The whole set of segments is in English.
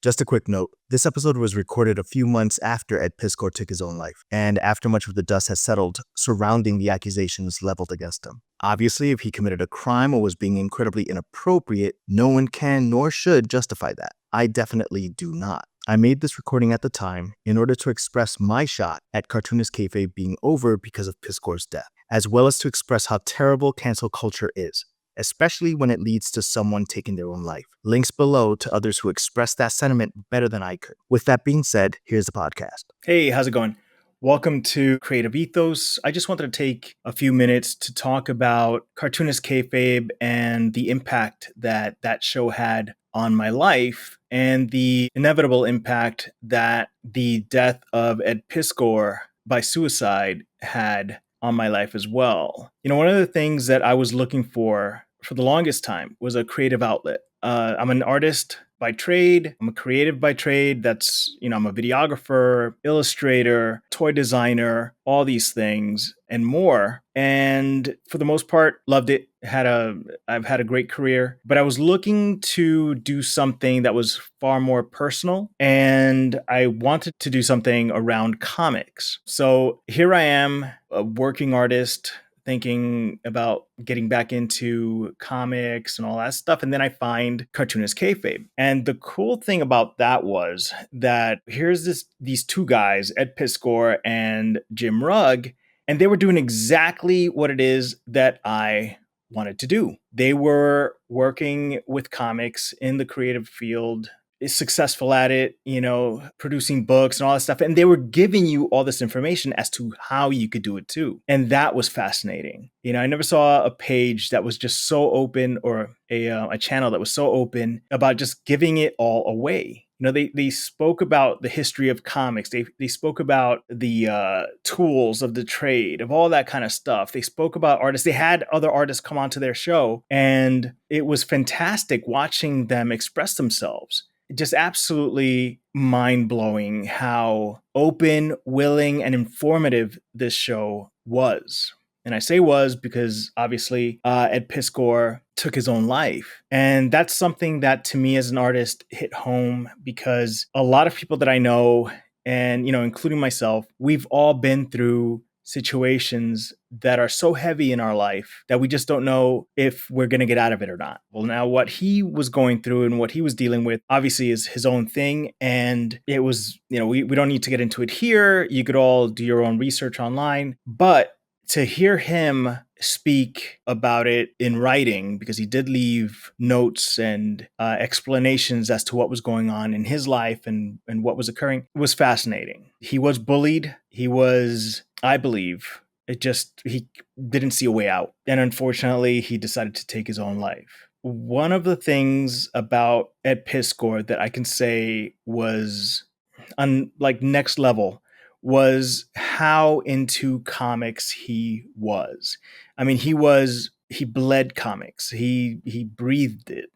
Just a quick note, this episode was recorded a few months after Ed Piskor took his own life, and after much of the dust has settled surrounding the accusations leveled against him. Obviously, if he committed a crime or was being incredibly inappropriate, no one can nor should justify that. I definitely do not. I made this recording at the time in order to express my shot at Cartoonist Kayfabe being over because of Piskor's death, as well as to express how terrible cancel culture is, especially when it leads to someone taking their own life. Links below to others who express that sentiment better than I could. With that being said, here's the podcast. Hey, how's it going? Welcome to Creative Ethos. I just wanted to take a few minutes to talk about Cartoonist Kayfabe and the impact that that show had on my life and the inevitable impact that the death of Ed Piskor by suicide had on my life as well. You know, one of the things that I was looking for the longest time was a creative outlet. I'm an artist by trade. I'm a creative by trade. I'm a videographer, illustrator, toy designer, all these things and more. And for the most part, loved it. I've had a great career, but I was looking to do something that was far more personal, and I wanted to do something around comics. So here I am, a working artist, thinking about getting back into comics and all that stuff. And then I find Cartoonist Kayfabe. And the cool thing about that was that these two guys, Ed Piskor and Jim Rugg, and they were doing exactly what it is that I wanted to do. They were working with comics in the creative field, is successful at it, producing books and all that stuff. And they were giving you all this information as to how you could do it too. And that was fascinating. I never saw a page that was just so open, or a channel that was so open about just giving it all away. They spoke about the history of comics. They spoke about the tools of the trade, of all that kind of stuff. They spoke about artists. They had other artists come onto their show, and it was fantastic watching them express themselves. Just absolutely mind-blowing how open, willing, and informative this show was. And I say was because obviously Ed Piskor took his own life. And that's something that to me as an artist hit home, because a lot of people that I know, and including myself, we've all been through situations that are so heavy in our life that we just don't know if we're going to get out of it or not. Well, now what he was going through and what he was dealing with obviously is his own thing. And it was, we don't need to get into it here. You could all do your own research online. But to hear him speak about it in writing, because he did leave notes and explanations as to what was going on in his life and what was occurring, was fascinating. He was bullied. He was, I believe, he didn't see a way out. And unfortunately, he decided to take his own life. One of the things about Ed Piskor that I can say was next level was how into comics he was. I mean, he bled comics. He breathed it,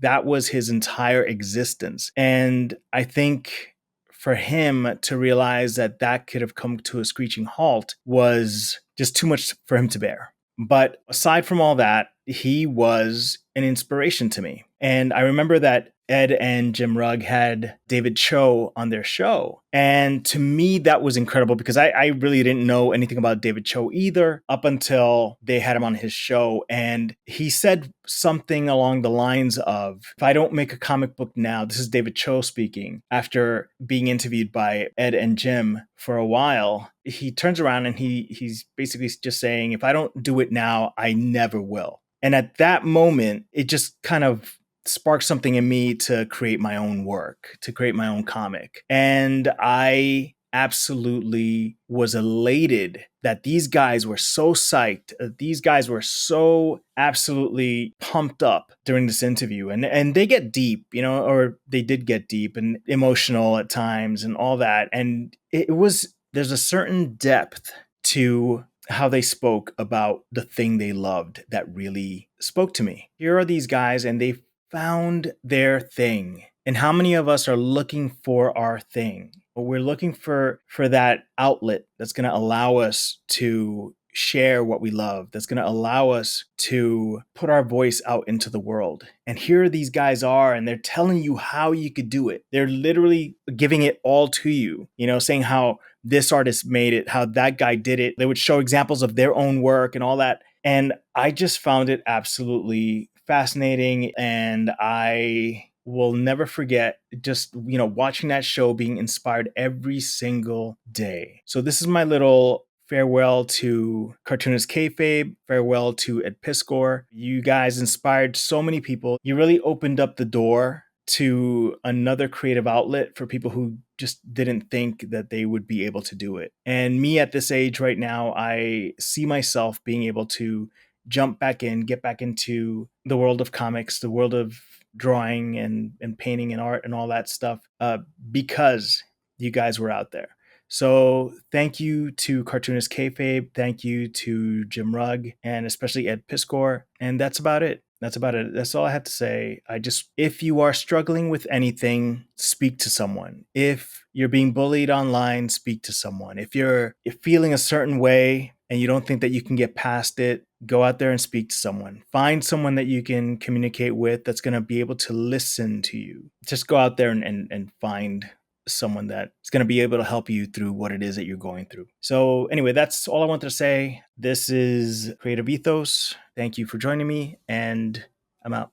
that was his entire existence. And I think for him to realize that could have come to a screeching halt was just too much for him to bear. But aside from all that, he was an inspiration to me. And I remember that Ed and Jim Rugg had David Cho on their show. And to me, that was incredible, because I really didn't know anything about David Cho either up until they had him on his show. And he said something along the lines of, if I don't make a comic book now, this is David Cho speaking, after being interviewed by Ed and Jim for a while, he turns around and he's basically just saying, if I don't do it now, I never will. And at that moment, it just kind of sparked something in me to create my own work, to create my own comic. And I absolutely was elated that these guys were so psyched. These guys were so absolutely pumped up during this interview. And they get deep, or they did get deep and emotional at times and all that. And there's a certain depth to how they spoke about the thing they loved that really spoke to me. Here are these guys, and they found their thing. And how many of us are looking for our thing? We're looking for that outlet that's going to allow us to share what we love, that's going to allow us to put our voice out into the world. And here these guys are, and they're telling you how you could do it. They're literally giving it all to you, saying how this artist made it, how that guy did it. They would show examples of their own work and all that. And I just found it absolutely fascinating. And I will never forget just, watching that show, being inspired every single day. So this is my little farewell to Cartoonist Kayfabe, farewell to Ed Piskor. You guys inspired so many people. You really opened up the door to another creative outlet for people who just didn't think that they would be able to do it. And me at this age right now, I see myself being able to jump back in, get back into the world of comics, the world of drawing and painting and art and all that stuff, because you guys were out there. So thank you to Cartoonist Kayfabe. Thank you to Jim Rugg and especially Ed Piskor. And that's about it. That's all I have to say. If you are struggling with anything, speak to someone. If you're being bullied online, speak to someone. If you're feeling a certain way and you don't think that you can get past it, go out there and speak to someone. Find someone that you can communicate with that's going to be able to listen to you. Just go out there and find someone that is going to be able to help you through what it is that you're going through. So anyway, that's all I wanted to say. This is Creative Ethos. Thank you for joining me, and I'm out.